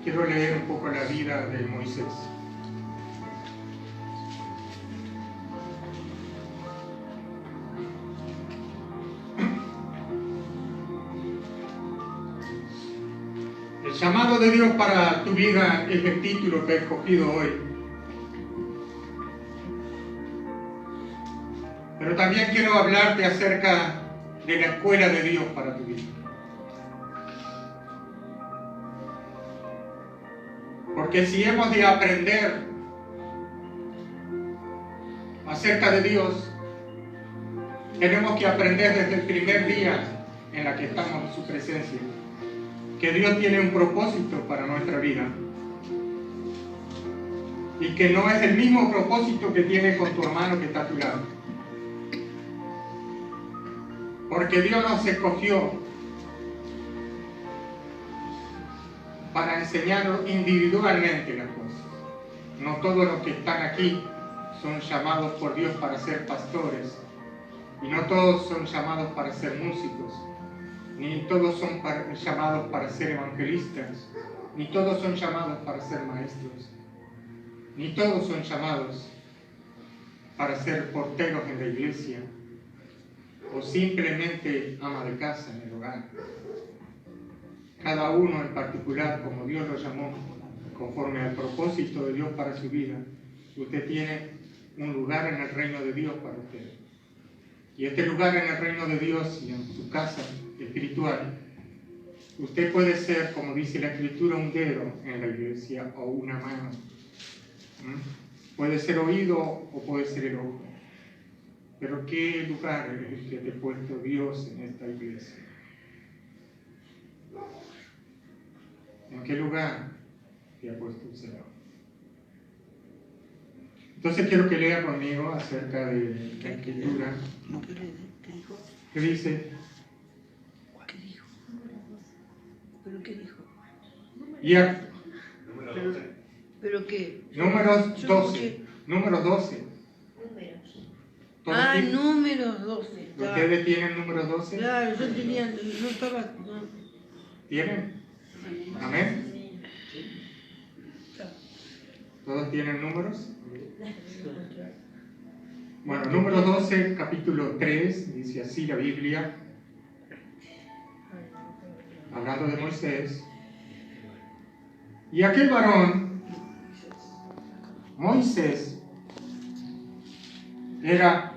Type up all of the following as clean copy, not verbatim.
quiero leer un poco la vida de Moisés. El llamado de Dios para tu vida es el título que he escogido hoy. Pero también quiero hablarte acerca de la escuela de Dios para tu vida. Porque si hemos de aprender acerca de Dios, tenemos que aprender desde el primer día en la que estamos en su presencia, que Dios tiene un propósito para nuestra vida y que no es el mismo propósito que tiene con tu hermano que está a tu lado. Porque Dios nos escogió para enseñarnos individualmente las cosas. No todos los que están aquí son llamados por Dios para ser pastores, y no todos son llamados para ser músicos, ni todos son llamados para ser evangelistas, ni todos son llamados para ser maestros, ni todos son llamados para ser porteros en la iglesia, o simplemente ama de casa en el hogar. Cada uno en particular, como Dios lo llamó, conforme al propósito de Dios para su vida, usted tiene un lugar en el reino de Dios para usted. Y este lugar en el reino de Dios y en su casa espiritual, usted puede ser, como dice la Escritura, un dedo en la iglesia o una mano. Puede ser oído o puede ser el ojo. Pero ¿qué lugar es el que te ha puesto Dios en esta iglesia? ¿En qué lugar te ha puesto el Señor? Entonces quiero que lea conmigo acerca de la Escritura. ¿Qué dijo? ¿Qué dice? ¿Qué dijo? ¿Pero qué dijo? ¿Pero qué? Números 12. Números 12. Números 12. ¿Ustedes tienen números 12? Claro, yo tenía, no estaba... No. ¿Tienen? ¿Amén? ¿Todos tienen números? Bueno, número 12, capítulo 3, dice así la Biblia, hablando de Moisés. Y aquel varón, Moisés, era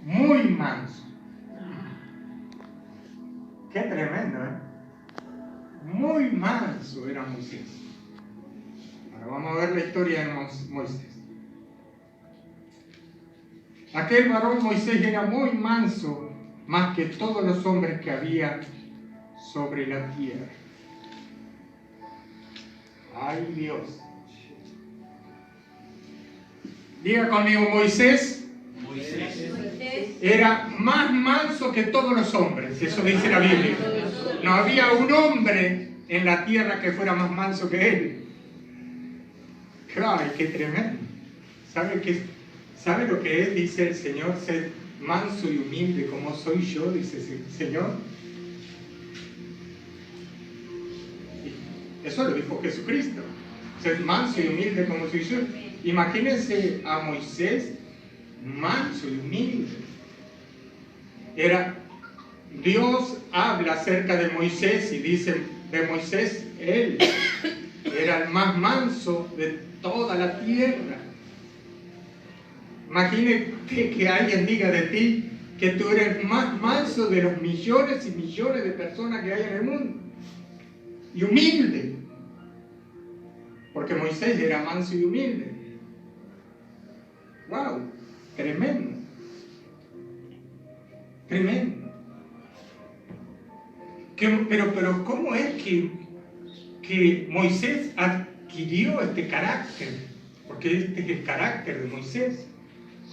muy manso. Qué tremendo, ¿eh? Muy manso era Moisés. Ahora vamos a ver la historia de Moisés. Aquel varón Moisés era muy manso, más que todos los hombres que había sobre la tierra. ¡Ay, Dios! Diga conmigo, Moisés era más manso que todos los hombres, eso dice la Biblia. No había un hombre en la tierra que fuera más manso que él. ¡Ay, qué tremendo! ¿Sabe lo que es? Dice el Señor, ser manso y humilde como soy yo, dice el Señor. Eso lo dijo Jesucristo, ser manso y humilde como soy yo. Imagínense a Moisés manso y humilde. Dios habla acerca de Moisés y dice de Moisés, él era el más manso de toda la tierra. Imagínate que alguien diga de ti que tú eres más manso de los millones y millones de personas que hay en el mundo. Y humilde. Porque Moisés era manso y humilde. ¡Wow! Tremendo. Tremendo. Pero ¿cómo es que Moisés adquirió este carácter? Porque este es el carácter de Moisés.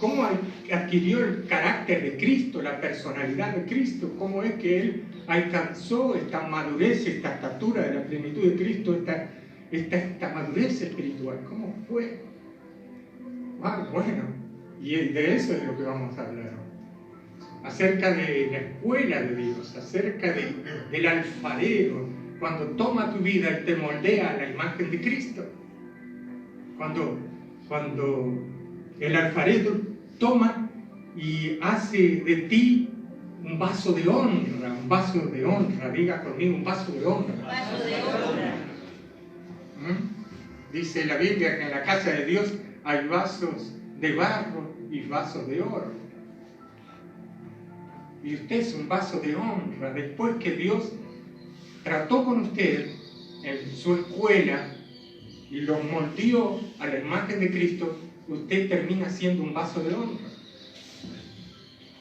¿Cómo adquirió el carácter de Cristo, la personalidad de Cristo? ¿Cómo es que él alcanzó esta madurez, esta estatura de la plenitud de Cristo, esta madurez espiritual? ¿Cómo fue? Bueno, y de eso es lo que vamos a hablar hoy. Acerca de la escuela de Dios, acerca del alfarero, cuando toma tu vida y te moldea a la imagen de Cristo. Cuando el alfarero toma y hace de ti un vaso de honra, diga conmigo, un vaso de honra. Vaso de honra. Dice la Biblia que en la casa de Dios hay vasos de barro y vasos de oro. Y usted es un vaso de honra. Después que Dios trató con usted en su escuela y lo moldeó a la imagen de Cristo, usted termina siendo un vaso de honra.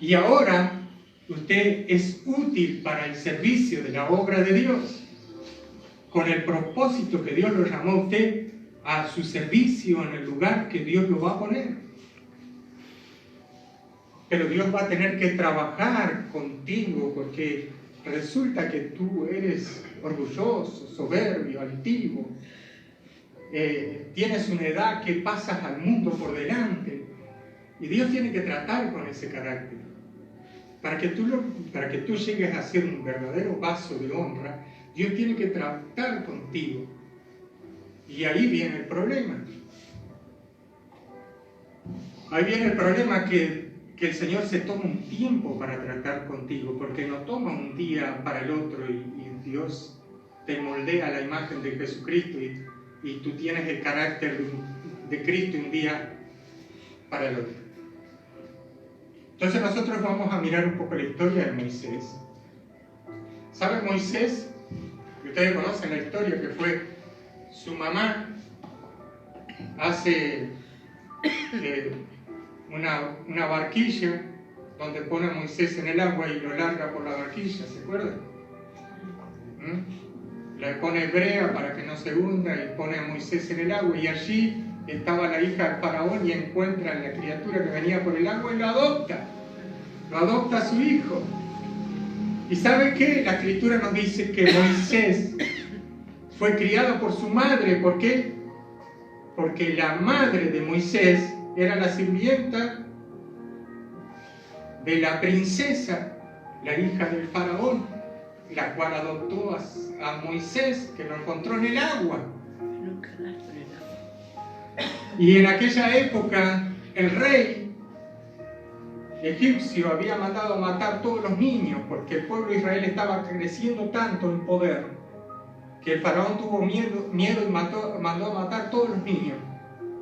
Y ahora usted es útil para el servicio de la obra de Dios, con el propósito que Dios lo llamó a usted a su servicio en el lugar que Dios lo va a poner. Pero Dios va a tener que trabajar contigo, porque resulta que tú eres orgulloso, soberbio, altivo. Tienes una edad que pasas al mundo por delante. Y Dios tiene que tratar con ese carácter. Para que tú llegues a ser un verdadero vaso de honra, Dios tiene que tratar contigo. Y ahí viene el problema. Ahí viene el problema que el Señor se toma un tiempo para tratar contigo, porque no toma un día para el otro y Dios te moldea la imagen de Jesucristo y tú tienes el carácter de Cristo un día para el otro. Entonces nosotros vamos a mirar un poco la historia de Moisés. ¿Saben Moisés? Ustedes conocen la historia, que fue su mamá hace una barquilla donde pone a Moisés en el agua y lo larga por la barquilla, ¿se acuerdan? Le pone brea para que no se hunda y pone a Moisés en el agua, y allí estaba la hija del faraón y encuentra a la criatura que venía por el agua y lo adopta a su hijo. ¿Y sabe qué? La escritura nos dice que Moisés fue criado por su madre. ¿Por qué? Porque la madre de Moisés era la sirvienta de la princesa, la hija del faraón, la cual adoptó a Moisés, que lo encontró en el agua. Y en aquella época el rey egipcio había mandado a matar todos los niños, porque el pueblo de Israel estaba creciendo tanto en poder que el faraón tuvo miedo y mandó a matar todos los niños.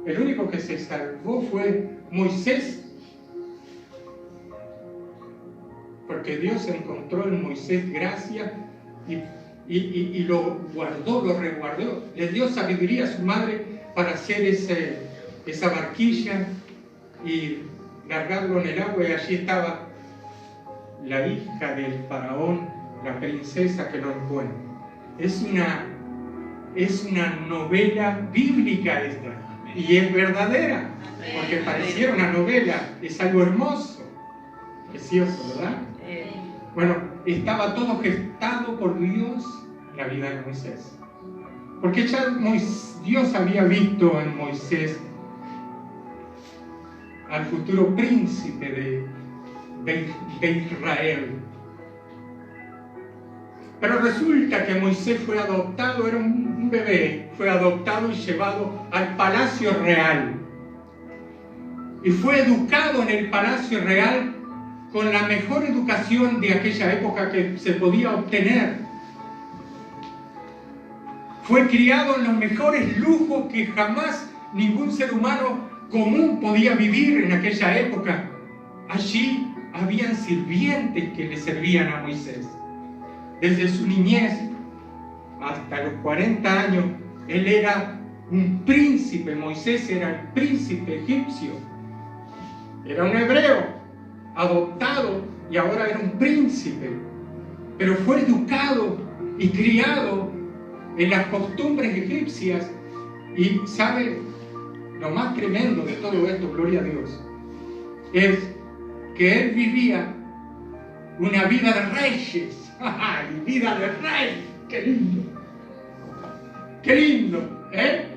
El único que se salvó fue Moisés, porque Dios encontró en Moisés gracia y lo guardó, lo resguardó. Le dio sabiduría a su madre para hacer esa barquilla y largarlo en el agua, y allí estaba la hija del faraón, la princesa, que lo encuentra. Es una novela bíblica esta, y es verdadera, porque pareciera una novela, es algo hermoso, precioso, ¿verdad? Bueno, estaba todo gestado por Dios, la vida de Moisés, porque ya Dios había visto en Moisés al futuro príncipe de Israel. Pero resulta que Moisés fue adoptado, era un bebé, fue adoptado y llevado al palacio real. Y fue educado en el palacio real con la mejor educación de aquella época que se podía obtener. Fue criado en los mejores lujos que jamás ningún ser humano común podía vivir en aquella época. Allí habían sirvientes que le servían a Moisés. Desde su niñez hasta los 40 años, él era un príncipe. Moisés era el príncipe egipcio. Era un hebreo, adoptado, y ahora era un príncipe. Pero fue educado y criado en las costumbres egipcias. Y ¿sabe? Lo más tremendo de todo esto, gloria a Dios, es que él vivía una vida de reyes. Vida de rey, qué lindo, qué lindo, ¿eh?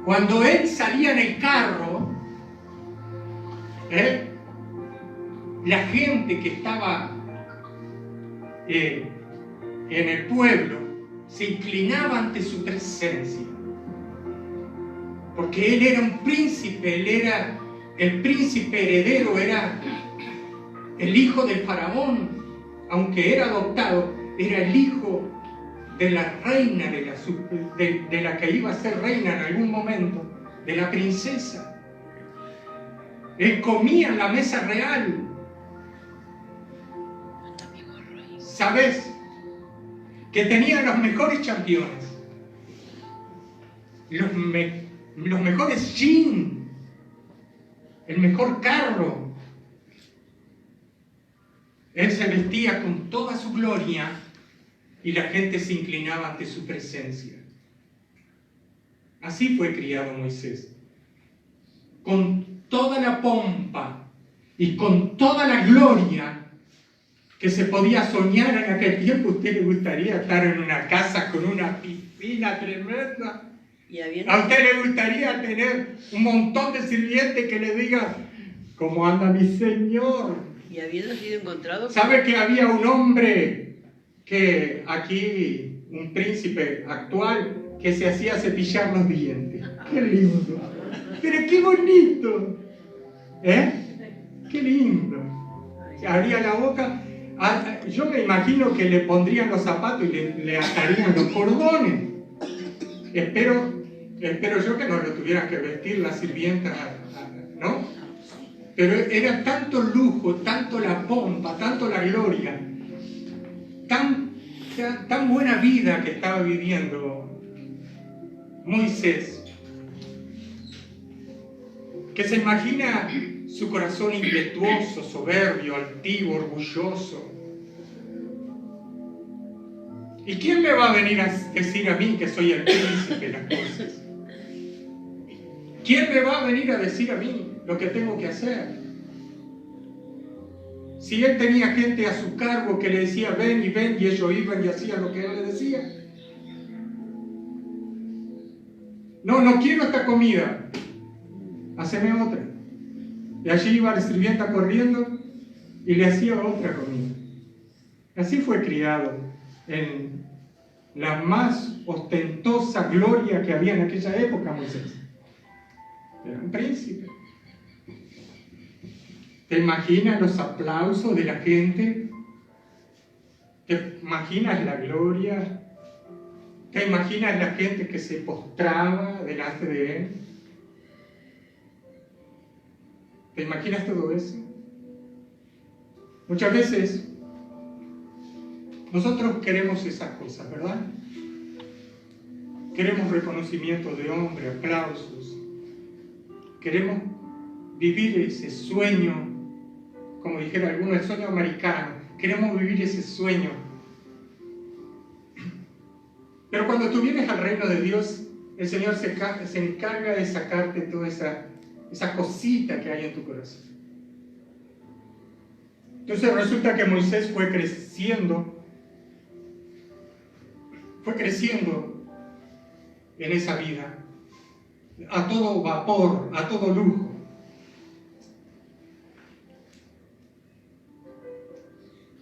Cuando él salía en el carro, la gente que estaba en el pueblo se inclinaba ante su presencia. Porque él era un príncipe, él era el príncipe heredero, era el hijo del faraón, aunque era adoptado, era el hijo de la reina, de la que iba a ser reina en algún momento, de la princesa. Él comía en la mesa real. ¿Sabes? Que tenía los mejores championes, los mejores jeans, el mejor carro. Él se vestía con toda su gloria y la gente se inclinaba ante su presencia. Así fue criado Moisés, con toda la pompa y con toda la gloria que se podía soñar en aquel tiempo. ¿A usted le gustaría estar en una casa con una piscina tremenda? ¿A usted le gustaría tener un montón de sirvientes que le digan ¿cómo anda mi señor? ¿Y habiendo sido encontrado? ¿Sabe que había un hombre que aquí, un príncipe actual, que se hacía cepillar los dientes? ¡Qué lindo! ¡Pero qué bonito! ¡Qué lindo! Se abría la boca. Yo me imagino que le pondrían los zapatos y le atarían los cordones. Espero yo que no lo tuvieran que vestir las sirvientas, ¿no? Pero era tanto lujo, tanto la pompa, tanto la gloria, tan buena vida que estaba viviendo Moisés, que se imagina su corazón impetuoso, soberbio, altivo, orgulloso. ¿Y quién me va a venir a decir a mí que soy el príncipe de las cosas? ¿Quién me va a venir a decir a mí lo que tengo que hacer? Si él tenía gente a su cargo que le decía ven, y ellos iban y hacían lo que él les decía. No quiero esta comida, haceme otra. Y allí iba la sirvienta corriendo y le hacía otra comida. Así fue criado en la más ostentosa gloria que había en aquella época Moisés. Era un príncipe. ¿Te imaginas los aplausos de la gente? ¿Te imaginas la gloria? ¿Te imaginas la gente que se postraba delante de él? ¿Te imaginas todo eso? Muchas veces nosotros queremos esas cosas, ¿verdad? Queremos reconocimiento de hombre, aplausos. Queremos vivir ese sueño, como dijera alguno, el sueño americano. Queremos vivir ese sueño. Pero cuando tú vienes al reino de Dios, el Señor se encarga de sacarte toda esa cosita que hay en tu corazón. Entonces resulta que Moisés fue creciendo en esa vida, a todo vapor, a todo lujo.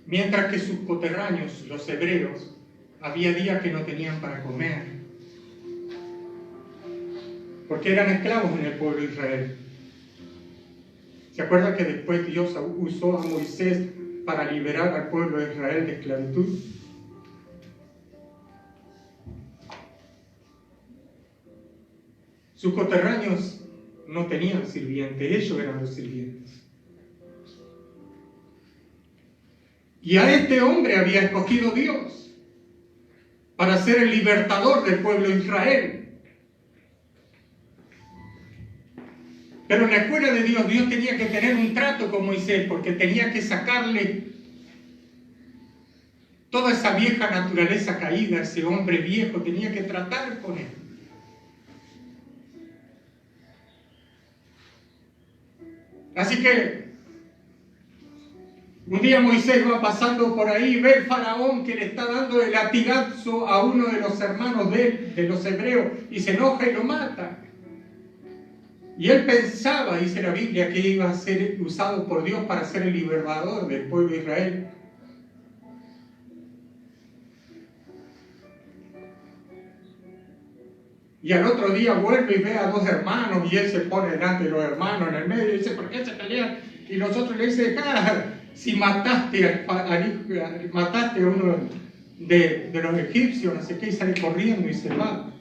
Mientras que sus coterráneos, los hebreos, había días que no tenían para comer, porque eran esclavos en el pueblo de Israel. ¿Se acuerda que después Dios usó a Moisés para liberar al pueblo de Israel de esclavitud? Sus coterráneos no tenían sirvientes, ellos eran los sirvientes. Y a este hombre había escogido Dios para ser el libertador del pueblo de Israel. Pero en la escuela de Dios, Dios tenía que tener un trato con Moisés, porque tenía que sacarle toda esa vieja naturaleza caída, ese hombre viejo, tenía que tratar con él. Así que un día Moisés va pasando por ahí, ve el faraón que le está dando el latigazo a uno de los hermanos de él, de los hebreos, y se enoja y lo mata. Y él pensaba, dice la Biblia, que iba a ser usado por Dios para ser el libertador del pueblo de Israel. Y al otro día vuelve y ve a dos hermanos y él se pone delante de los hermanos en el medio y dice, ¿por qué se pelean? Y los otros le dicen, si mataste mataste a uno de los egipcios, no sé qué, y sale corriendo y se va.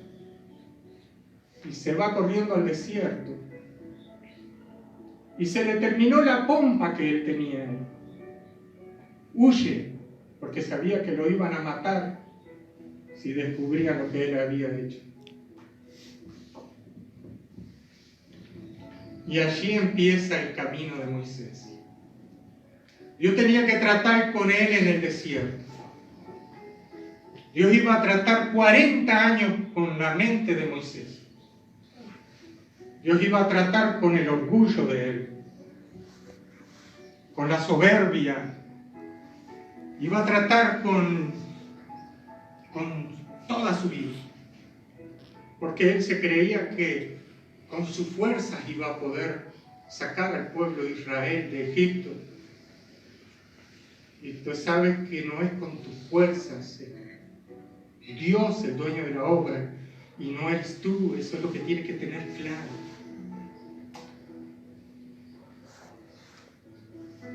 Y se va corriendo al desierto. Y se le terminó la pompa que él tenía. Huye, porque sabía que lo iban a matar si descubría lo que él había hecho. Y allí empieza el camino de Moisés. Dios tenía que tratar con él en el desierto. Dios iba a tratar 40 años con la mente de Moisés. Dios iba a tratar con el orgullo de él, con la soberbia. Iba a tratar con toda su vida. Porque él se creía que con sus fuerzas iba a poder sacar al pueblo de Israel de Egipto. Y tú sabes que no es con tus fuerzas. Dios, el dueño de la obra, y no eres tú. Eso es lo que tienes que tener claro.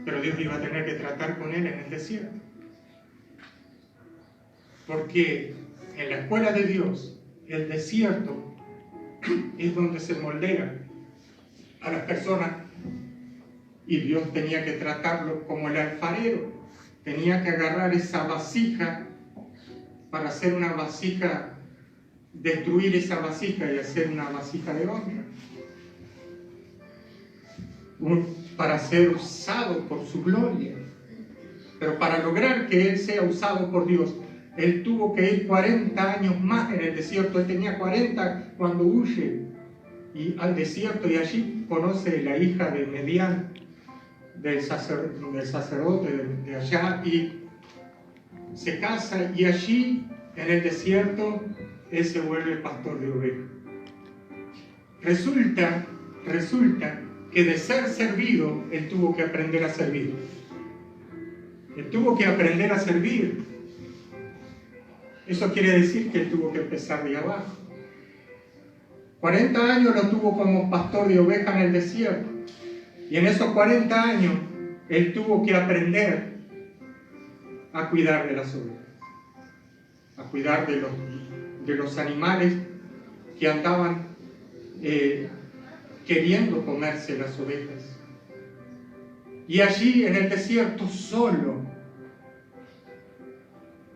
Pero Dios iba a tener que tratar con él en el desierto. Porque en la escuela de Dios, el desierto es donde se moldea a las personas. Y Dios tenía que tratarlo como el alfarero. Tenía que agarrar esa vasija para hacer una vasija, destruir esa vasija y hacer una vasija de honra. Para ser usado por su gloria. Pero para lograr que él sea usado por Dios, él tuvo que ir 40 años más en el desierto. Él tenía 40 cuando huye al desierto y allí conoce la hija de Medián, del sacerdote de allá, y se casa, y allí en el desierto él se vuelve pastor de ovejas. Resulta que de ser servido, él tuvo que aprender a servir. Él tuvo que aprender a servir. Eso quiere decir que él tuvo que empezar de abajo. 40 años lo tuvo como pastor de ovejas en el desierto. Y en esos 40 años, él tuvo que aprender a cuidar de las ovejas. A cuidar de los animales que andaban queriendo comerse las ovejas. Y allí en el desierto, solo,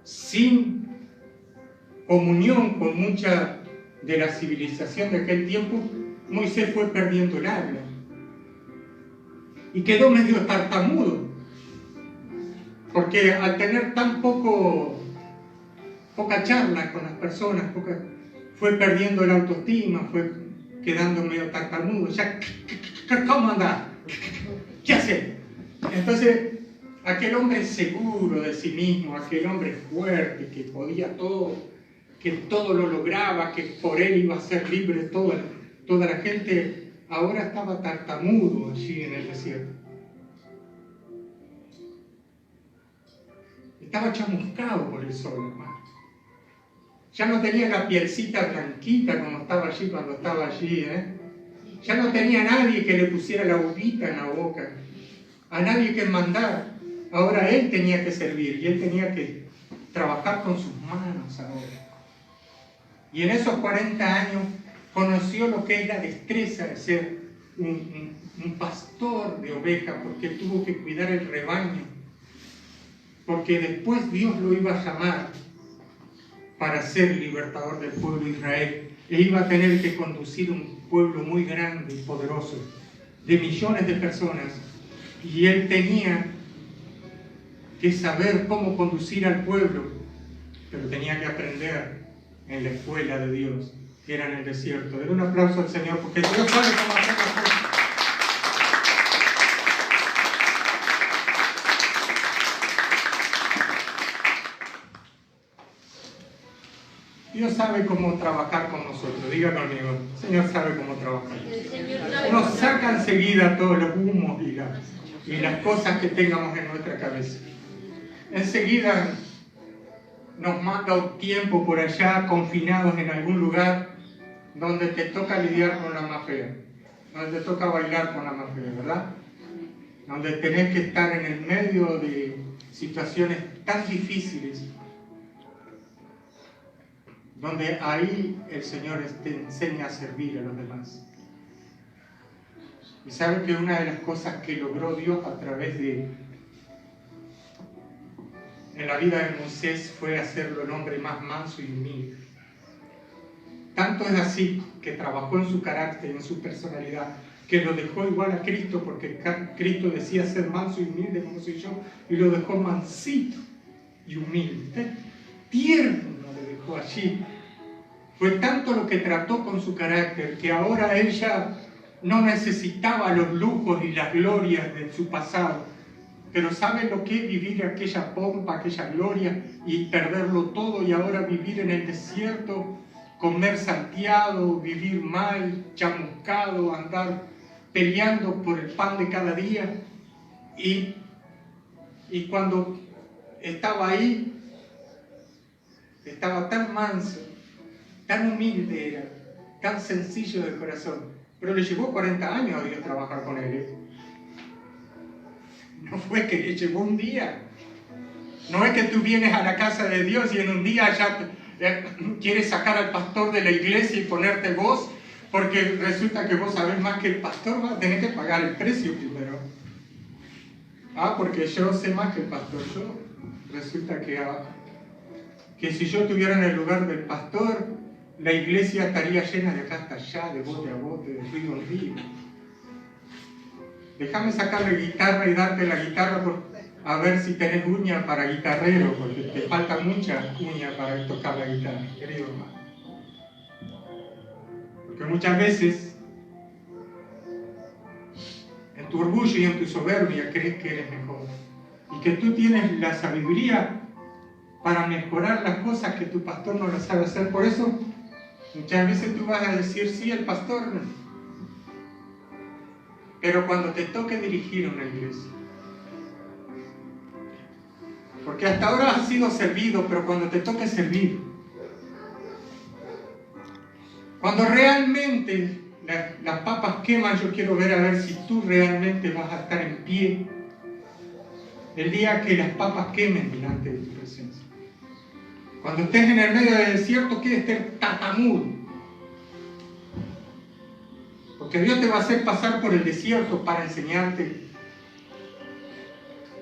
sin comunión con mucha de la civilización de aquel tiempo, Moisés fue perdiendo el habla y quedó medio tartamudo, porque al tener tan poca charla con las personas, fue perdiendo la autoestima, fue quedando medio tartamudo. Ya, ¿cómo andás? ¿Qué haces? Entonces, aquel hombre seguro de sí mismo, aquel hombre fuerte, que podía todo, que todo lo lograba, que por él iba a ser libre toda la gente, ahora estaba tartamudo allí en el desierto. Estaba chamuscado por el sol, hermano. Ya no tenía la pielcita blanquita como estaba allí cuando estaba allí, Ya no tenía nadie que le pusiera la uvita en la boca, a nadie que mandara. Ahora él tenía que servir y él tenía que trabajar con sus manos ahora. Y en esos 40 años conoció lo que es la destreza de ser un pastor de ovejas, porque tuvo que cuidar el rebaño, porque después Dios lo iba a llamar para ser libertador del pueblo de Israel. E iba a tener que conducir un pueblo muy grande y poderoso, de millones de personas, y él tenía que saber cómo conducir al pueblo, pero tenía que aprender en la escuela de Dios, que era en el desierto. Den un aplauso al Señor, porque Dios sabe cómo hacer las cosas. Dios sabe cómo trabajar con nosotros. Diga conmigo, el Señor sabe cómo trabajar. Nos saca enseguida todos los humos y las cosas que tengamos en nuestra cabeza. Enseguida nos manda un tiempo por allá, confinados en algún lugar, donde te toca lidiar con la más fea, donde te toca bailar con la más fea, ¿verdad? Donde tenés que estar en el medio de situaciones tan difíciles, donde ahí el Señor te enseña a servir a los demás. Y sabe que una de las cosas que logró Dios a través en la vida de Moisés fue hacerlo el hombre más manso y humilde. Tanto es así que trabajó en su carácter, en su personalidad, que lo dejó igual a Cristo, porque Cristo decía ser manso y humilde como soy yo, y lo dejó mansito y humilde, tierno le dejó allí. Fue tanto lo que trató con su carácter, que ahora ella no necesitaba los lujos y las glorias de su pasado. Pero ¿sabe lo que es vivir aquella pompa, aquella gloria y perderlo todo y ahora vivir en el desierto, comer salteado, vivir mal, chamuscado, andar peleando por el pan de cada día? Y cuando estaba ahí, estaba tan manso, tan humilde era, tan sencillo de corazón. Pero le llevó 40 años a Dios trabajar con él. No fue que le llevó un día. No es que tú vienes a la casa de Dios y en un día ya quieres sacar al pastor de la iglesia y ponerte vos, porque resulta que vos sabés más que el pastor, vas a tener que pagar el precio primero. Porque yo sé más que el pastor. Resulta que si yo estuviera en el lugar del pastor, la iglesia estaría llena de acá hasta allá, de bote a bote, de río en río. Déjame sacar la guitarra y darte la guitarra a ver si tenés uña para guitarrero, porque te falta mucha uña para tocar la guitarra, querido hermano. Porque muchas veces, en tu orgullo y en tu soberbia, crees que eres mejor. Y que tú tienes la sabiduría para mejorar las cosas que tu pastor no las sabe hacer. Por eso, muchas veces tú vas a decir, sí, el pastor, pero cuando te toque dirigir una iglesia, porque hasta ahora has sido servido, pero cuando te toque servir, cuando realmente las papas queman, yo quiero ver a ver si tú realmente vas a estar en pie el día que las papas quemen delante de tu presencia. Cuando estés en el medio del desierto, quieres estar tatamudo, porque Dios te va a hacer pasar por el desierto para enseñarte,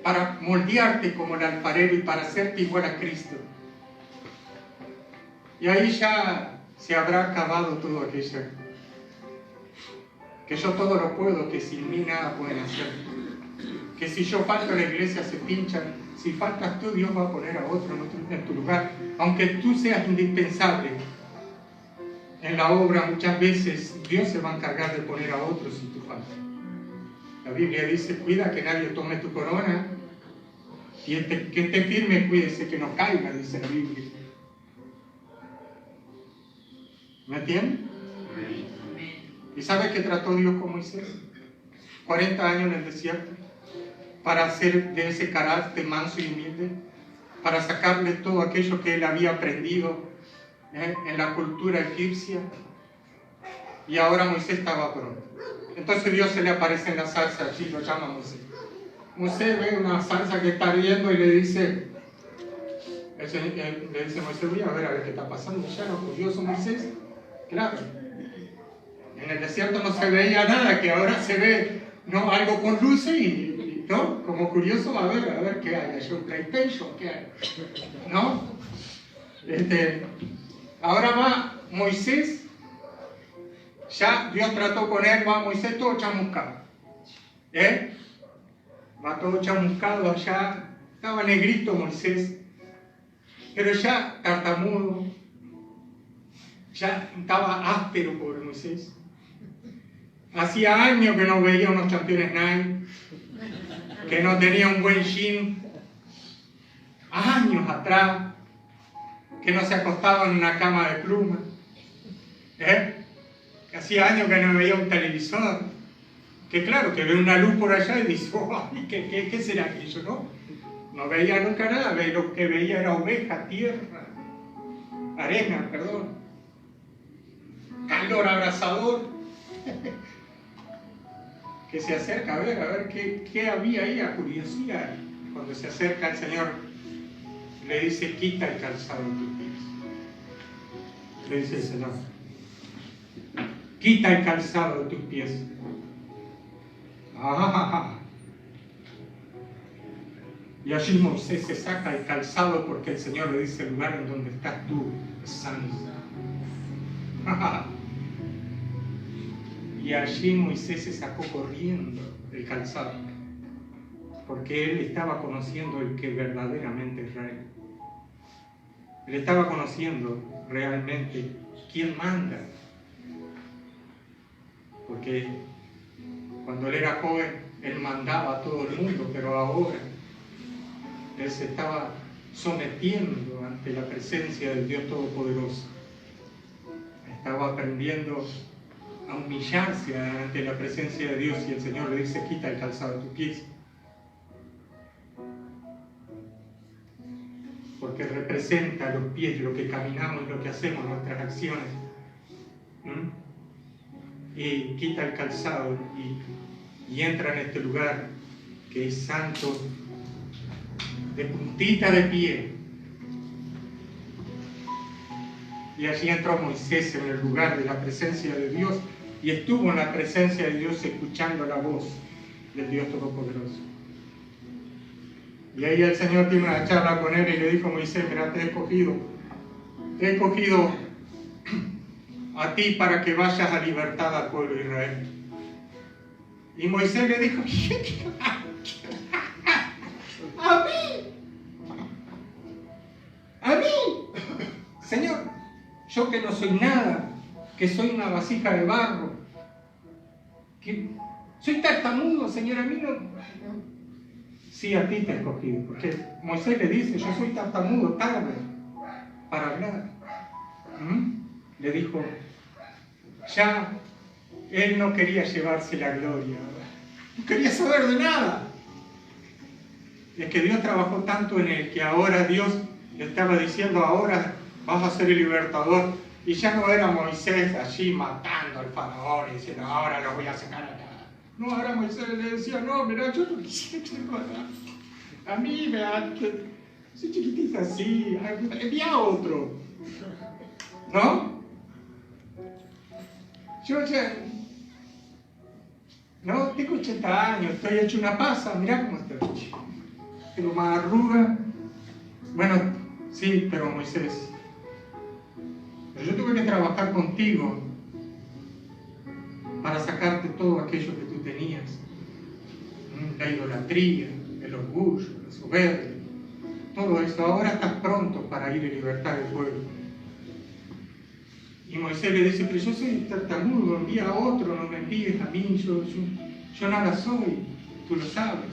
para moldearte como el alfarero y para hacerte igual a Cristo. Y ahí ya se habrá acabado todo aquello, que yo todo lo puedo, que sin mí nada pueden hacer, que si yo falto a la iglesia se pinchan, si faltas tú, Dios va a poner a otro en tu lugar, aunque tú seas indispensable en la obra. Muchas veces Dios se va a encargar de poner a otros si tú faltas. La Biblia dice, cuida que nadie tome tu corona, y que esté firme, cuídese que no caiga, dice la Biblia. ¿Me entienden? ¿Y sabe qué trató Dios con Moisés? 40 años en el desierto, para hacer de ese carácter manso y humilde, para sacarle todo aquello que él había aprendido en la cultura egipcia. Y ahora Moisés estaba pronto. Entonces Dios se le aparece en la zarza, allí lo llama Moisés. Moisés ve una zarza que está ardiendo y le dice Moisés, voy a ver qué está pasando. Ya no, curioso Moisés. Claro, en el desierto no se veía nada, que ahora se ve, ¿no?, algo con luces y ¿no? Como curioso, a ver qué hay. ¿Hay un PlayStation? ¿Qué hay? ¿No? Ahora va Moisés, ya Dios trató con él, va Moisés todo chamuscado. Va todo chamuscado allá, estaba negrito Moisés, pero ya tartamudo, ya estaba áspero pobre Moisés. Hacía años que no veía unos campeones Nike, que no tenía un buen jean, años atrás, que no se acostaba en una cama de plumas, hacía años que no veía un televisor, que claro, que ve una luz por allá y dice, oh, ¿qué será aquello? No veía nunca nada, lo que veía era oveja, tierra, arena, perdón. calor abrasador, que se acerca a ver qué había ahí, a curiosidad. Cuando se acerca el Señor, le dice, quita el calzado de tus pies. Le dice el Señor, quita el calzado de tus pies. Y allí Moisés se saca el calzado porque el Señor le dice, el lugar en donde estás tú es santo. Y allí Moisés se sacó corriendo el calzado, porque él estaba conociendo el que verdaderamente es rey. Él estaba conociendo realmente quién manda. Porque cuando él era joven, él mandaba a todo el mundo, pero ahora él se estaba sometiendo ante la presencia del Dios Todopoderoso. Estaba aprendiendo a humillarse ante la presencia de Dios, y el Señor le dice, quita el calzado de tus pies. Porque representa los pies, lo que caminamos, lo que hacemos, nuestras acciones. Y quita el calzado y entra en este lugar que es santo, de puntita de pie. Y allí entró Moisés en el lugar de la presencia de Dios, y estuvo en la presencia de Dios escuchando la voz del Dios Todopoderoso. Y ahí el Señor tiene una charla con él y le dijo, Moisés, mira, te he escogido a ti para que vayas a libertad al pueblo de Israel. Y Moisés le dijo, a mí, Señor, yo que no soy nada, que soy una vasija de barro, que soy tartamudo, Señor, a mí no. Sí, a ti te he escogido, porque Moisés le dice, yo soy tartamudo, tarde para hablar. Le dijo, ya él no quería llevarse la gloria, no quería saber de nada. Es que Dios trabajó tanto en él que ahora Dios le estaba diciendo, ahora vas a ser el libertador. Y ya no era Moisés allí matando al faraón y diciendo, ahora lo voy a sacar acá. No, ahora Moisés le decía, no, mira, yo no quisiera que a mí, vean, que soy chiquitita así, envía a otro. ¿No? Yo ya, no, tengo 80 años, estoy hecho una pasa, mirá cómo estoy. Tengo más arruga. Bueno, sí, pero Moisés, pero yo tuve que trabajar contigo para sacarte todo aquello que tú tenías. La idolatría, el orgullo, la soberbia, todo eso. Ahora estás pronto para ir en libertad del pueblo. Y Moisés le dice, pero yo soy tartamudo, envía a otro, no me envíes a mí, yo nada soy, tú lo sabes.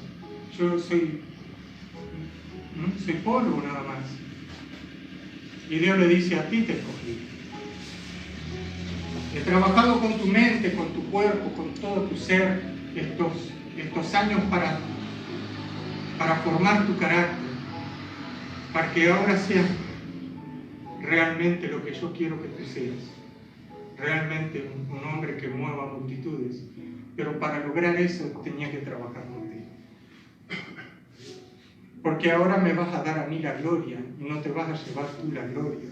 Yo soy polvo nada más. Y Dios le dice, a ti te escogí. He trabajado con tu mente, con tu cuerpo, con todo tu ser, estos años para formar tu carácter, para que ahora seas realmente lo que yo quiero que tú seas, realmente un hombre que mueva multitudes. Pero para lograr eso tenía que trabajar contigo. Porque ahora me vas a dar a mí la gloria y no te vas a llevar tú la gloria.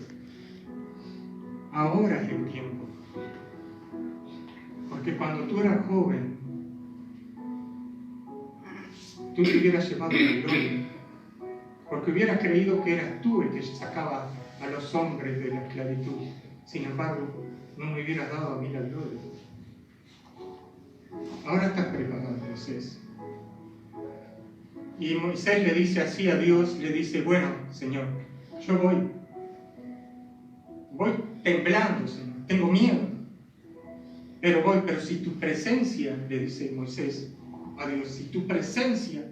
Ahora es el tiempo. Porque cuando tú eras joven, tú te hubieras llevado la gloria. Porque hubieras creído que eras tú el que sacaba a los hombres de la esclavitud. Sin embargo, no me hubieras dado a mí la gloria. Ahora estás preparado, Moisés. Y Moisés le dice así a Dios, le dice, bueno, Señor, yo voy temblando, Señor, tengo miedo, pero voy, pero si tu presencia, le dice Moisés a Dios, si tu presencia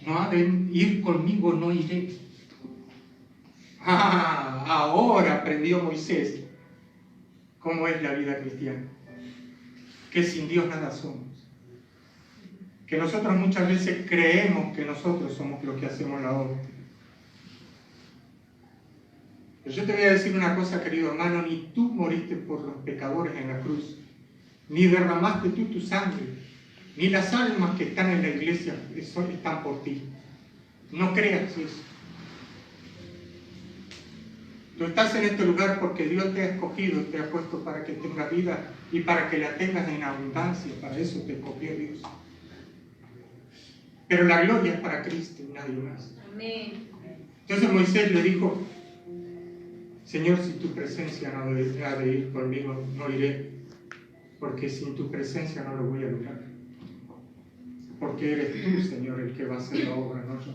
no ha de ir conmigo, no iré. Ahora aprendió Moisés cómo es la vida cristiana, que sin Dios nada somos. Que nosotros muchas veces creemos que nosotros somos los que hacemos la obra. Pero yo te voy a decir una cosa, querido hermano, ni tú moriste por los pecadores en la cruz, ni derramaste tú tu sangre, ni las almas que están en la iglesia están por ti. No creas eso. Tú estás en este lugar porque Dios te ha escogido, te ha puesto para que tengas vida y para que la tengas en abundancia. Para eso te escogió Dios. Pero la gloria es para Cristo y nadie más. Amén. Entonces Moisés le dijo: Señor, si tu presencia no ha de ir conmigo, no iré, porque sin tu presencia no lo voy a lograr. Porque eres tú, Señor, el que va a hacer la obra, no yo.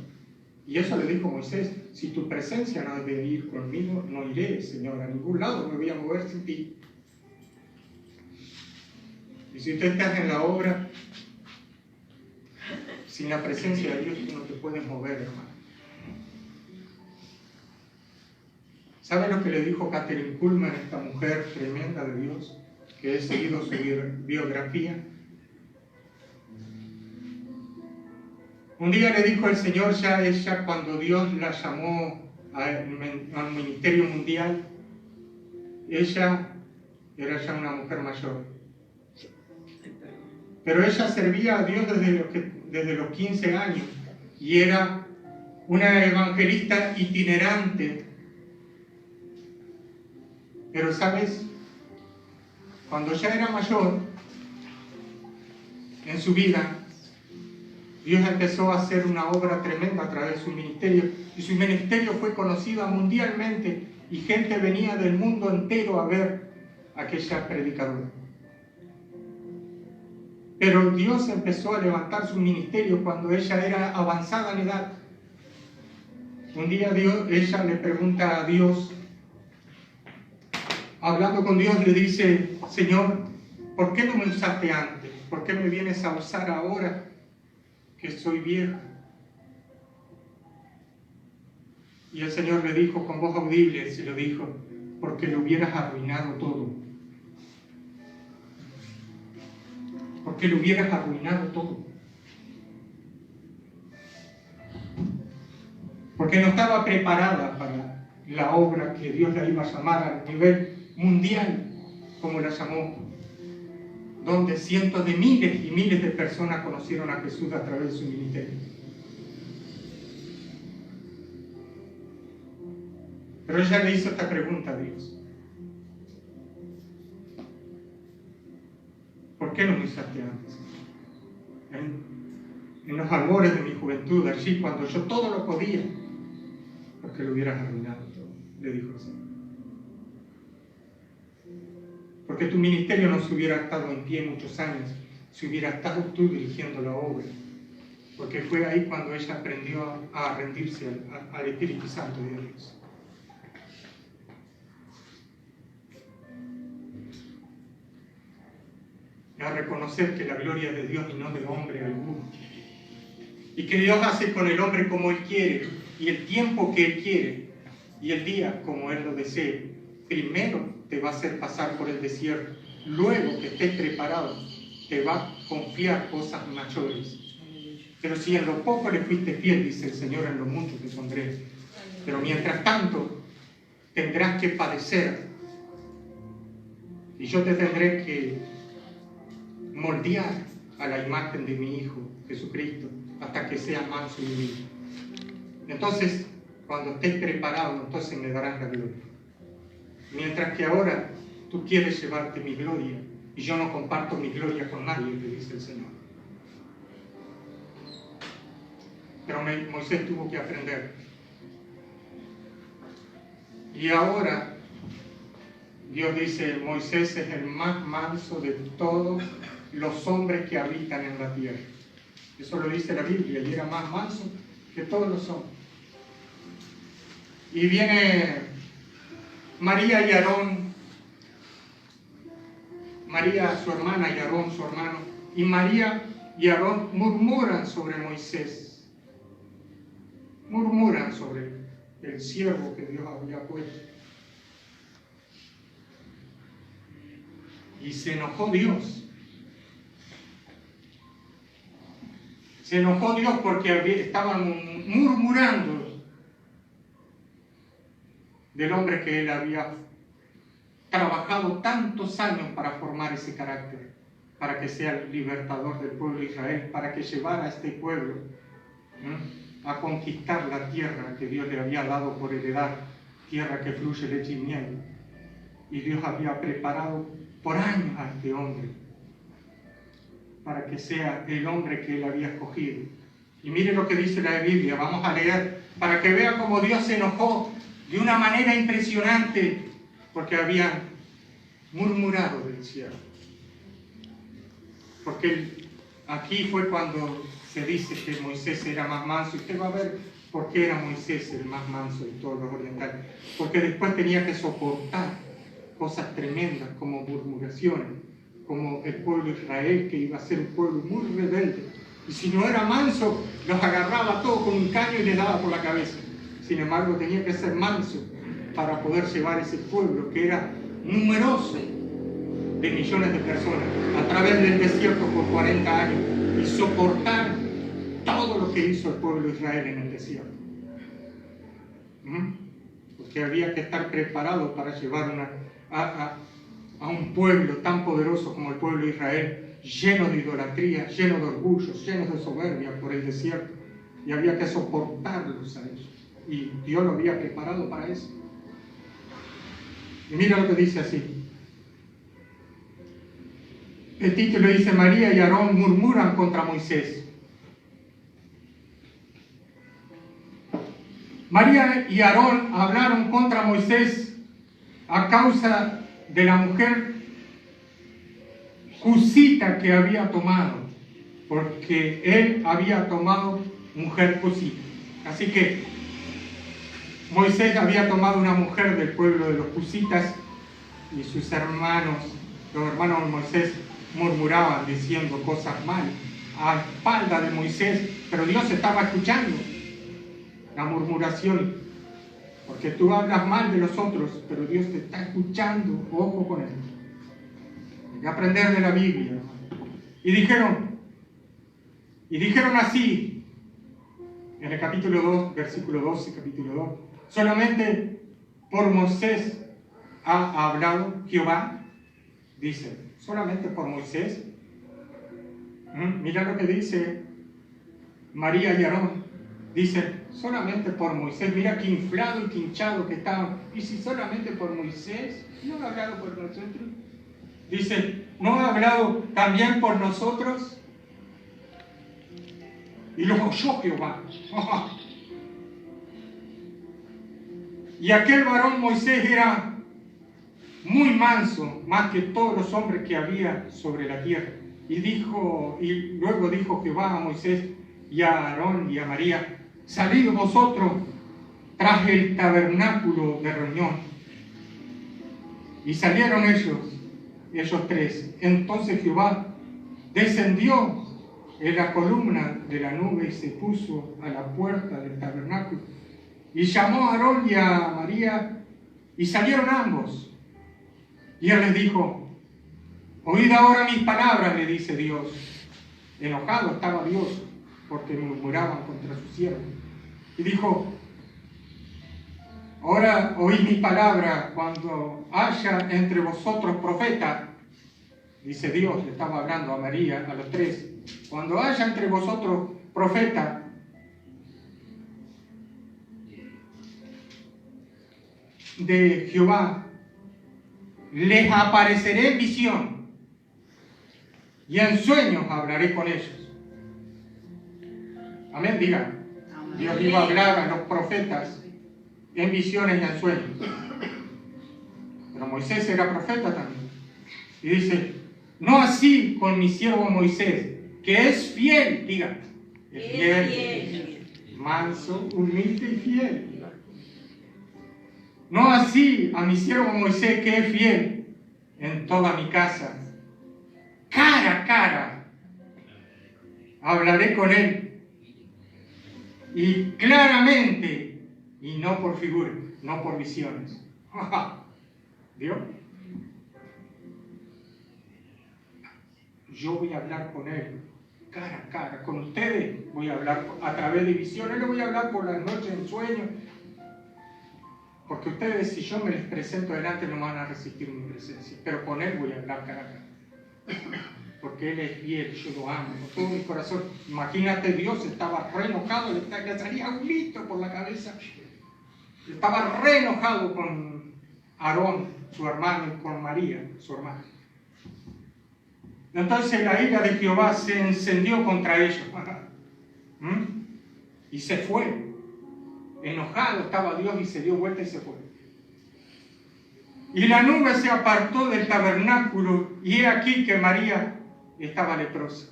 Y eso le dijo Moisés: si tu presencia no ha de ir conmigo, no iré, Señor, a ningún lado me voy a mover sin ti. Y si tú estás en la obra, sin la presencia de Dios, tú no te puedes mover, hermano. ¿Sabe lo que le dijo Kathryn Kuhlman, esta mujer tremenda de Dios, que he seguido su biografía? Un día le dijo el Señor, ya ella, cuando Dios la llamó al ministerio mundial, ella era ya una mujer mayor. Pero ella servía a Dios desde los 15 años y era una evangelista itinerante. Pero, ¿sabes? Cuando ya era mayor en su vida, Dios empezó a hacer una obra tremenda a través de su ministerio, y su ministerio fue conocido mundialmente, y gente venía del mundo entero a ver a aquella predicadora. Pero Dios empezó a levantar su ministerio cuando ella era avanzada en edad. Un día ella le pregunta a Dios, hablando con Dios, le dice: Señor, ¿por qué no me usaste antes? ¿Por qué me vienes a usar ahora que soy vieja? Y el Señor le dijo con voz audible, se lo dijo: porque lo hubieras arruinado todo. Porque lo hubieras arruinado todo. Porque no estaba preparada para la obra que Dios la iba a llamar a nivel mundial, como la llamó, donde cientos de miles y miles de personas conocieron a Jesús a través de su ministerio. Pero ella le hizo esta pregunta a Dios: ¿por qué no me usaste antes? En los albores de mi juventud, allí cuando yo todo lo podía, porque lo hubieras arruinado todo, le dijo el Señor. Porque tu ministerio no se hubiera estado en pie muchos años si hubiera estado tú dirigiendo la obra. Porque fue ahí cuando ella aprendió a rendirse al Espíritu Santo de Dios. A reconocer que la gloria es de Dios y no de hombre alguno. Y que Dios hace con el hombre como Él quiere, y el tiempo que Él quiere, y el día como Él lo desee. Primero te va a hacer pasar por el desierto, luego que estés preparado, te va a confiar cosas mayores. Pero si en lo poco le fuiste fiel, dice el Señor, en lo mucho te pondré. Pero mientras tanto, tendrás que padecer, y yo te tendré que moldear a la imagen de mi Hijo Jesucristo hasta que sea manso y humilde. Entonces, cuando estés preparado, entonces me darás la gloria. Mientras que ahora tú quieres llevarte mi gloria y yo no comparto mi gloria con nadie, te dice el Señor. Pero Moisés tuvo que aprender. Y ahora Dios dice: Moisés es el más manso de todos los hombres que habitan en la tierra. Eso lo dice la Biblia, y era más manso que todos los hombres. Y viene María y Aarón, María su hermana y Aarón su hermano, y María y Aarón murmuran sobre Moisés, murmuran sobre el siervo que Dios había puesto. Y se enojó Dios. Se enojó Dios porque estaban murmurando. del hombre que él había trabajado tantos años para formar ese carácter, para que sea el libertador del pueblo de Israel, para que llevara a este pueblo a conquistar la tierra que Dios le había dado por heredad, tierra que fluye leche y miel. Y Dios había preparado por años a este hombre para que sea el hombre que él había escogido. Y mire lo que dice la Biblia, vamos a leer, para que vea cómo Dios se enojó de una manera impresionante, porque habían murmurado del cielo. Porque aquí fue cuando se dice que Moisés era más manso, y usted va a ver por qué era Moisés el más manso de todos los orientales, porque después tenía que soportar cosas tremendas como murmuraciones, como el pueblo de Israel, que iba a ser un pueblo muy rebelde, y si no era manso, los agarraba todo con un caño y les daba por la cabeza. Sin embargo, tenía que ser manso para poder llevar ese pueblo, que era numeroso, de millones de personas, a través del desierto por 40 años, y soportar todo lo que hizo el pueblo de Israel en el desierto. Porque había que estar preparado para llevar a un pueblo tan poderoso como el pueblo de Israel, lleno de idolatría, lleno de orgullo, lleno de soberbia por el desierto, y había que soportarlos a ellos, y Dios lo había preparado para eso. Y mira lo que dice así. El título dice: María y Aarón murmuran contra Moisés. María y Aarón hablaron contra Moisés a causa de la mujer cusita que había tomado, porque él había tomado mujer cusita. Así que Moisés había tomado una mujer del pueblo de los cusitas, y sus hermanos, los hermanos de Moisés, murmuraban diciendo cosas mal a espalda de Moisés, pero Dios estaba escuchando la murmuración, porque tú hablas mal de los otros, pero Dios te está escuchando. Ojo con esto, hay que aprender de la Biblia. Y dijeron así en el capítulo 2, versículo 12, capítulo 2: solamente por Moisés ha hablado Jehová. Dice, solamente por Moisés. Mira lo que dice María y Aarón. Dice, solamente por Moisés. Mira qué inflado y qué hinchado que estaban. Y si solamente por Moisés, ¿no ha hablado por nosotros? Dice, ¿no ha hablado también por nosotros? Y los oyó Jehová. Y aquel varón Moisés era muy manso, más que todos los hombres que había sobre la tierra. Y luego dijo Jehová a Moisés y a Aarón y a María: salid vosotros tras el tabernáculo de reunión. Y salieron ellos tres. Entonces Jehová descendió en la columna de la nube y se puso a la puerta del tabernáculo. Y llamó a Aarón y a María, y salieron ambos. Y él les dijo: oíd ahora mis palabras, le dice Dios. Enojado estaba Dios porque murmuraban contra su siervo. Y dijo: ahora oíd mis palabras, cuando haya entre vosotros profeta, dice Dios, le estaba hablando a María, a los tres, cuando haya entre vosotros profeta de Jehová, les apareceré en visión, y en sueños hablaré con ellos. Amén, digan. Dios iba a hablar a los profetas en visiones y en sueños. Pero Moisés era profeta también. Y dice: no así con mi siervo Moisés, que es fiel, digan. Es fiel, manso, humilde y fiel. No así a mi siervo Moisés, que es fiel en toda mi casa. Cara a cara hablaré con él, y claramente, y no por figura, no por visiones. ¿Vio? Yo voy a hablar con él cara a cara. Con ustedes voy a hablar a través de visiones. No voy a hablar por la noche en sueños. Porque ustedes, si yo me les presento delante, no van a resistir mi presencia. Pero con Él voy a hablar cara a cara. Porque Él es fiel, yo lo amo con todo mi corazón. Imagínate, Dios estaba re enojado, le salía un grito por la cabeza. Estaba re enojado con Aarón, su hermano, y con María, su hermana. Entonces la ira de Jehová se encendió contra ellos. Y se fue. Enojado estaba Dios y se dio vuelta y se fue. Y la nube se apartó del tabernáculo y he aquí que María estaba leprosa.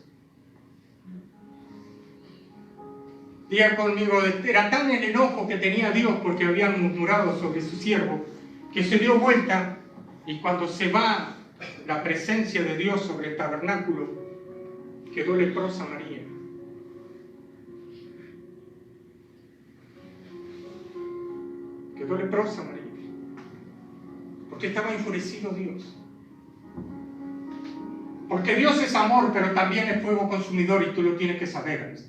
Diga conmigo, era tan el enojo que tenía Dios porque habían murmurado sobre su siervo, que se dio vuelta y cuando se va la presencia de Dios sobre el tabernáculo, quedó leprosa María. Quedó leprosa María. Porque estaba enfurecido Dios. Porque Dios es amor, pero también es fuego consumidor y tú lo tienes que saber.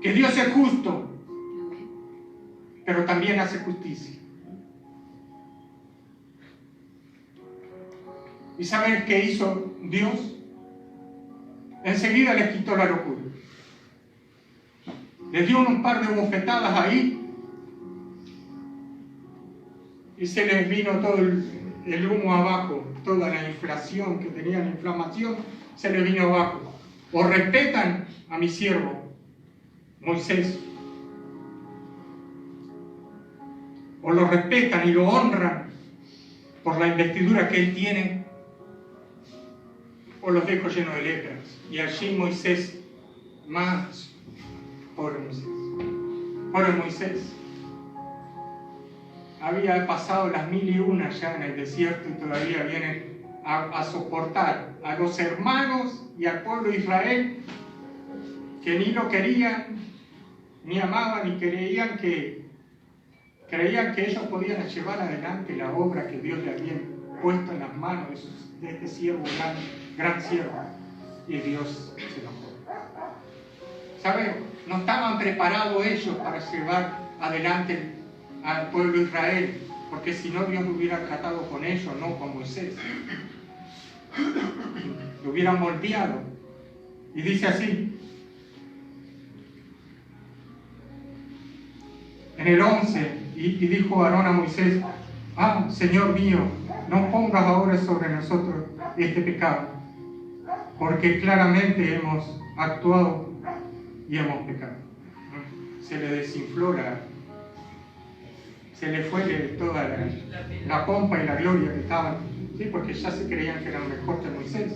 Que Dios es justo, pero también hace justicia. ¿Y saben qué hizo Dios? Enseguida les quitó la locura. Les dio un par de bofetadas ahí y se les vino todo el humo abajo, toda la inflación que tenían, la inflamación, se les vino abajo. O respetan a mi siervo Moisés, o lo respetan y lo honran por la investidura que él tiene, o los dejo llenos de lepras. Y allí Moisés, más, pobre Moisés, había pasado las 1001 ya en el desierto y todavía vienen a soportar a los hermanos y al pueblo de Israel que ni lo querían, ni amaban, ni creían que ellos podían llevar adelante la obra que Dios le había puesto en las manos de este siervo, gran siervo. Y Dios se enojó. ¿Saben? No estaban preparados ellos para llevar adelante al pueblo de Israel, porque si no Dios lo hubiera tratado con ellos, no con Moisés. Lo hubieran moldeado. Y dice así, en el 11, y dijo Aarón a Moisés, Señor mío, no pongas ahora sobre nosotros este pecado, porque claramente hemos actuado y hemos pecado. Se le desinfló se le fue toda la pompa y la gloria que estaban, ¿sí? Porque ya se creían que eran mejor que Moisés.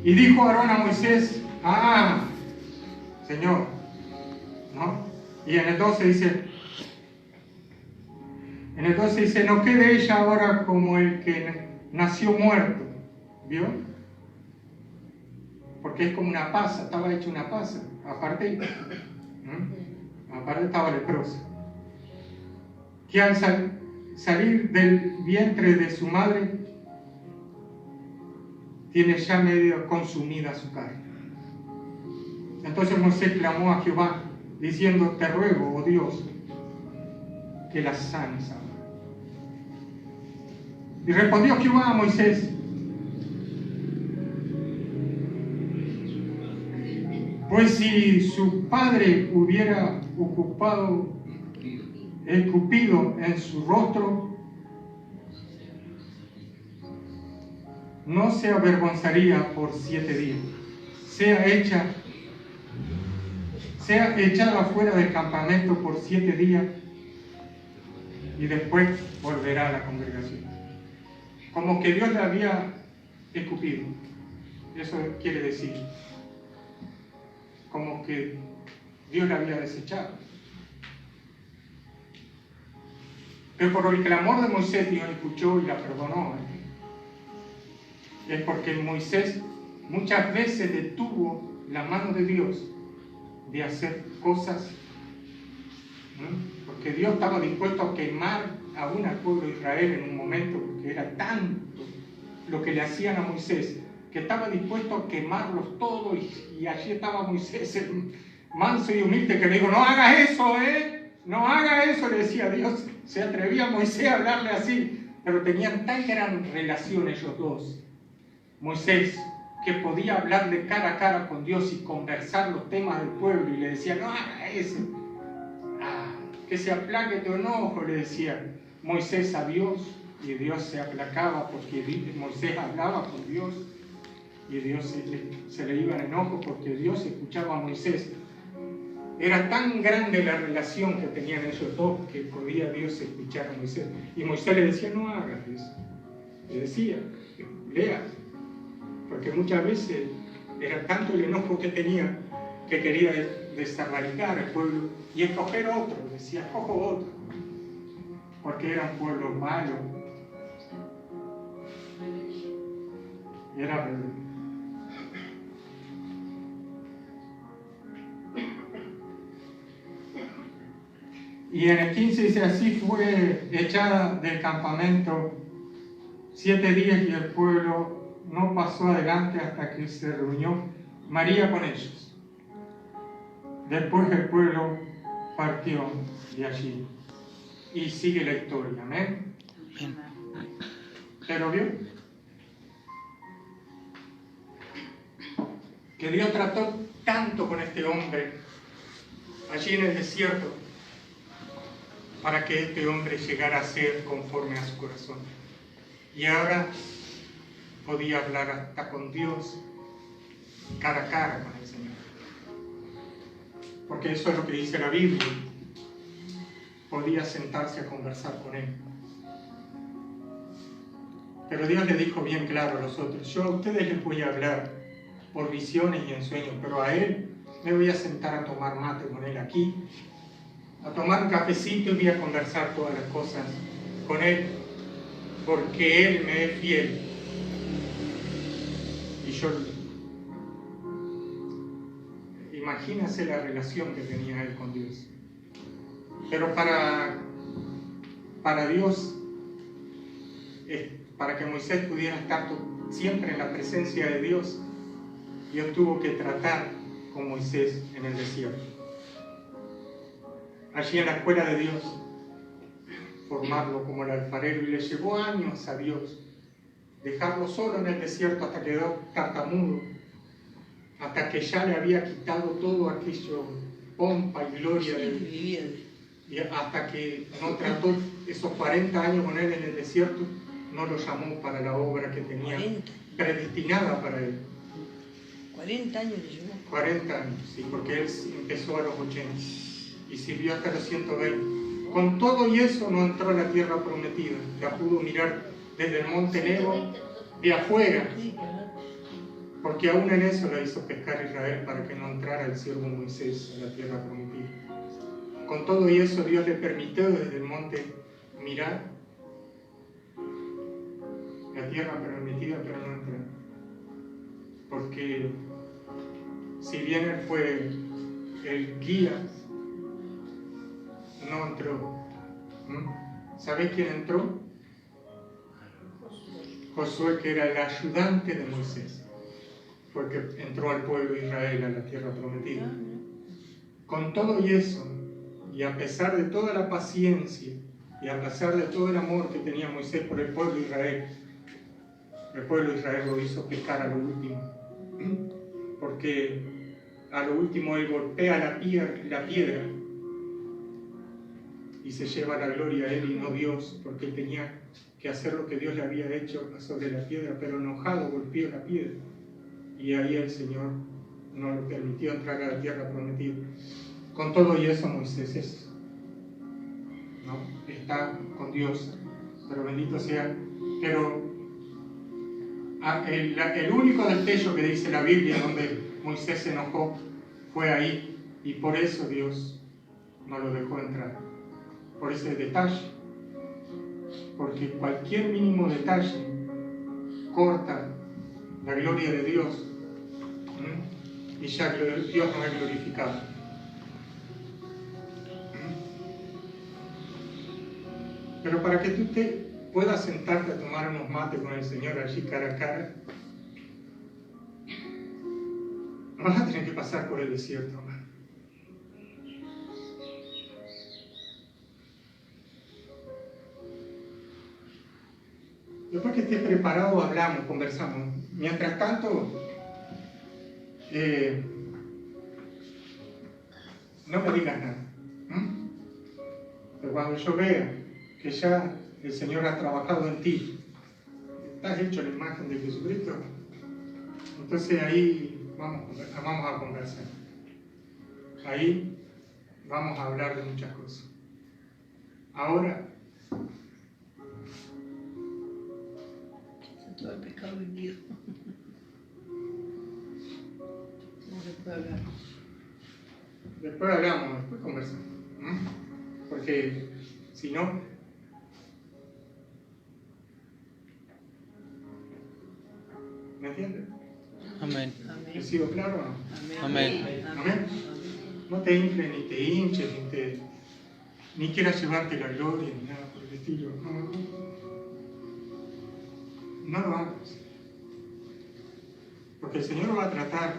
Y dijo Aarón a Moisés, Señor, ¿no? Y en el 12 dice, no quede ella ahora como el que nació muerto, ¿vio? Porque es como una pasa, estaba hecha una pasa, aparte estaba leprosa. Que al salir del vientre de su madre, tiene ya medio consumida su carne. Entonces Moisés clamó a Jehová, diciendo, te ruego, oh Dios, que la sanes ahora. Y respondió Jehová a Moisés, pues si su padre hubiera escupido en su rostro, no se avergonzaría por 7 días. Sea echado afuera del campamento por 7 días y después volverá a la congregación. Como que Dios le había escupido. Eso quiere decir, como que Dios le había desechado. Pero por el clamor de Moisés, Dios escuchó y la perdonó. Es porque Moisés muchas veces detuvo la mano de Dios de hacer cosas, ¿no? Porque Dios estaba dispuesto a quemar aún al pueblo de Israel en un momento, porque era tanto lo que le hacían a Moisés, que estaba dispuesto a quemarlos todos, y allí estaba Moisés, el manso y humilde, que le dijo, no hagas eso, No haga eso, le decía Dios. Se atrevía Moisés a hablarle así, pero tenían tan gran relación ellos dos. Moisés, que podía hablarle cara a cara con Dios y conversar los temas del pueblo, y le decía, no haga eso. Que se aplaque tu enojo, le decía Moisés a Dios, y Dios se aplacaba porque Moisés hablaba con Dios, y Dios se le iba en enojo porque Dios escuchaba a Moisés. Era tan grande la relación que tenían ellos dos que podía Dios escuchar a Moisés. Y Moisés le decía, no hagas eso. Le decía, lea. Porque muchas veces era tanto el enojo que tenía que quería desarraigar al pueblo y escoger otro. Decía, escojo otro. Porque era un pueblo malo. Era rebelde. Y en el 15 dice, así fue echada del campamento 7 días y el pueblo no pasó adelante hasta que se reunió María con ellos. Después el pueblo partió de allí. Y sigue la historia, amén. ¿Pero vio? Que Dios trató tanto con este hombre allí en el desierto para que este hombre llegara a ser conforme a su corazón. Y ahora podía hablar hasta con Dios, cara a cara con el Señor. Porque eso es lo que dice la Biblia. Podía sentarse a conversar con Él. Pero Dios le dijo bien claro a los otros, yo a ustedes les voy a hablar por visiones y en sueños, pero a Él me voy a sentar a tomar mate con Él aquí, a tomar un cafecito y voy a conversar todas las cosas con Él, porque Él me es fiel. Y yo, imagínense la relación que tenía Él con Dios. Pero para Dios, para que Moisés pudiera estar siempre en la presencia de Dios, Dios tuvo que tratar con Moisés en el desierto. Allí en la escuela de Dios, formarlo como el alfarero, y le llevó años a Dios dejarlo solo en el desierto hasta que quedó tartamudo, hasta que ya le había quitado todo aquello, pompa y gloria de él, y hasta que no trató esos 40 años con él en el desierto, no lo llamó para la obra que tenía 40. predestinada para él. 40 años le llevó. 40 años, sí, porque él empezó a los 80 y sirvió hasta los 120. Con todo y eso no entró a la tierra prometida, la pudo mirar desde el monte Nebo de afuera, porque aún en eso la hizo pescar a Israel para que no entrara el siervo Moisés a la tierra prometida. Con todo y eso Dios le permitió desde el monte mirar la tierra prometida, pero no entrar. Porque si bien él fue el guía, no entró. ¿Sabéis quién entró? Josué, que era el ayudante de Moisés, porque entró al pueblo de Israel a la tierra prometida. Con todo y eso, y a pesar de toda la paciencia, y a pesar de todo el amor que tenía Moisés por el pueblo de Israel, el pueblo de Israel lo hizo pecar a lo último. Porque a lo último él golpea la piedra y se lleva la gloria a él y no Dios, porque él tenía que hacer lo que Dios le había hecho sobre la piedra, pero enojado golpeó la piedra. Y ahí el Señor no lo permitió entrar a la tierra prometida. Con todo y eso Moisés está con Dios, pero bendito sea. Pero el único destello que dice la Biblia donde Moisés se enojó fue ahí, y por eso Dios no lo dejó entrar, por ese detalle, porque cualquier mínimo detalle corta la gloria de Dios, y ya Dios no es glorificado. Pero para que tú puedas sentarte a tomar unos mates con el Señor allí cara a cara, vas a tener que pasar por el desierto, hermano. Después que estés preparado, hablamos, conversamos. Mientras tanto, no me digas nada. Pero cuando yo vea que ya el Señor ha trabajado en ti, estás hecho la imagen de Jesucristo, entonces ahí vamos a conversar. Ahí vamos a hablar de muchas cosas. Ahora, todo el pecado vendido. No se puede hablar. después hablamos, después conversamos. Porque si no, ¿me entiendes? Amén. ¿He sido claro o no? Amén. Amén. No te infles, ni te hinches, ni quieras llevarte la gloria, ni nada por el estilo. No lo hagas. Porque el Señor va a tratar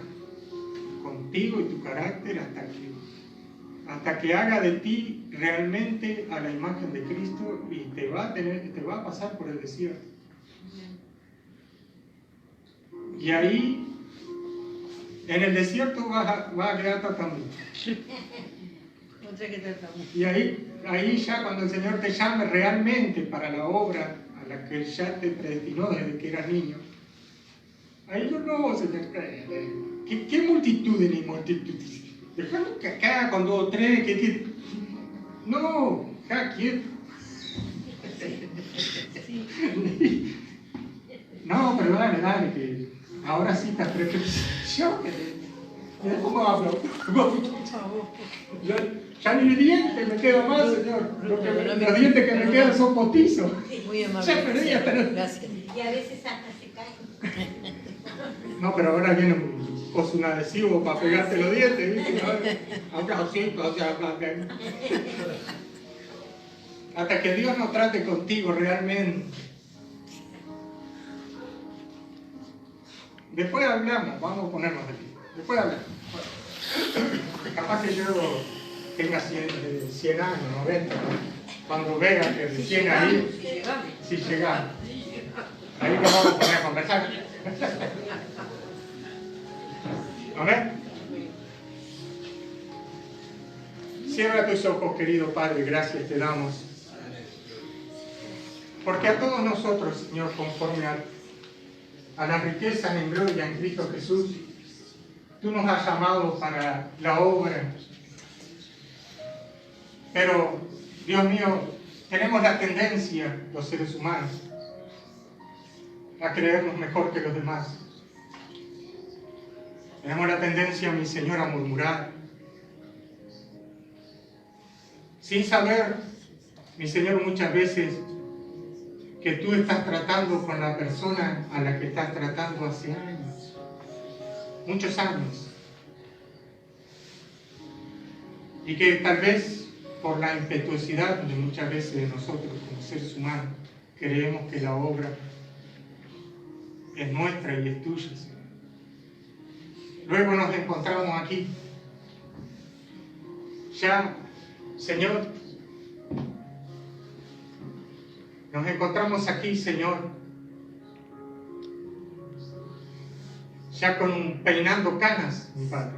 contigo y tu carácter hasta que haga de ti realmente a la imagen de Cristo y te va a pasar por el desierto. Y ahí, en el desierto vas a quedar tartamudo. No sé qué tratamos. Y ahí ya cuando el Señor te llame realmente para la obra a la que ya te predestinó desde que eras niño, ahí yo no, Señor, ¿qué multitudes ni multitudes? Dejando que acá con 2 o 3, no, acá quieto. No, pero dale, que ahora sí estás preparado. Yo, ¿cómo hablo? Ya ni dientes me quedan más, Señor. Los dientes que me quedan son postizos. Muy amable. Ya, pero ya, Gracias. Y a veces hasta se caen. No, pero ahora viene un adhesivo para pegarte los dientes, ¿viste? Aplausitos, o sea, hasta que Dios nos trate contigo realmente. Después hablamos, vamos a ponernos aquí. Después hablamos. Capaz que yo tenga 100 años, 90, cuando vea que recién ahí, si llegamos, ahí nos vamos a poner a conversar. Amén. Cierra tus ojos, querido Padre, gracias te damos. Porque a todos nosotros, Señor, conforme a las riquezas en gloria en Cristo Jesús, tú nos has llamado para la obra. Pero, Dios mío, tenemos la tendencia, los seres humanos, a creernos mejor que los demás. Tenemos la tendencia, mi Señor, a murmurar. Sin saber, mi Señor, muchas veces que tú estás tratando con la persona a la que estás tratando hace años. Muchos años. Y que tal vez por la impetuosidad de muchas veces de nosotros como seres humanos, creemos que la obra es nuestra y es tuya, Señor. Luego nos encontramos aquí. Ya, Señor, nos encontramos aquí, Señor, ya peinando canas, mi Padre,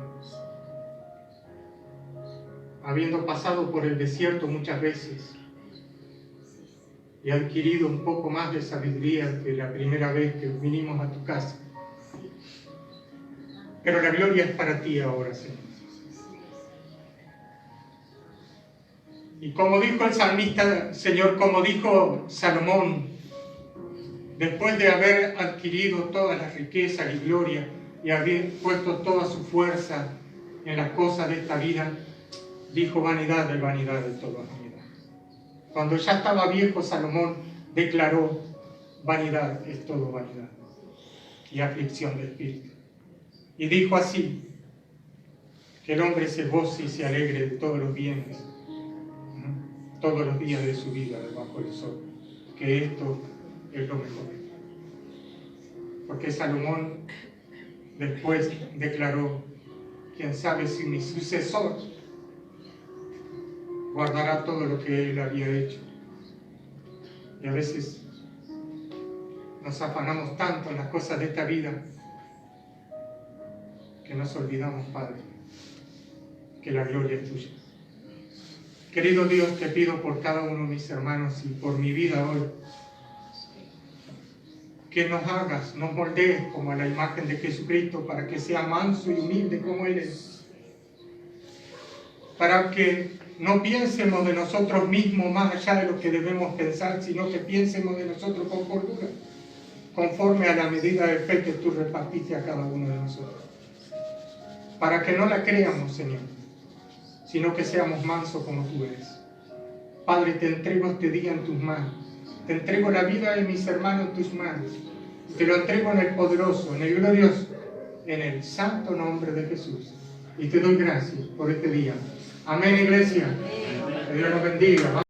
habiendo pasado por el desierto muchas veces y adquirido un poco más de sabiduría que la primera vez que vinimos a tu casa. Pero la gloria es para ti ahora, Señor. Y como dijo el salmista, Señor, como dijo Salomón, después de haber adquirido todas las riquezas y gloria y haber puesto toda su fuerza en las cosas de esta vida, dijo: vanidad de toda vanidad. Cuando ya estaba viejo, Salomón declaró: vanidad es todo vanidad y aflicción de espíritu. Y dijo así: que el hombre se goce y se alegre de todos los bienes, todos los días de su vida debajo del sol, que esto es lo mejor. Porque Salomón después declaró: quién sabe si mi sucesor guardará todo lo que él había hecho. Y a veces Nos afanamos tanto en las cosas de esta vida que nos olvidamos, Padre, que la gloria es tuya. Querido Dios, te pido por cada uno de mis hermanos y por mi vida hoy, que nos hagas, nos moldees como a la imagen de Jesucristo, para que sea manso y humilde como Él es. Para que no piensemos de nosotros mismos más allá de lo que debemos pensar, sino que piensemos de nosotros con cordura, conforme a la medida de fe que tú repartiste a cada uno de nosotros. Para que no la creamos, Señor, sino que seamos mansos como tú eres. Padre, te entrego este día en tus manos. Te entrego la vida de mis hermanos en tus manos. Te lo entrego en el poderoso, en el glorioso, en el santo nombre de Jesús. Y te doy gracias por este día. Amén, iglesia. Que Dios nos bendiga.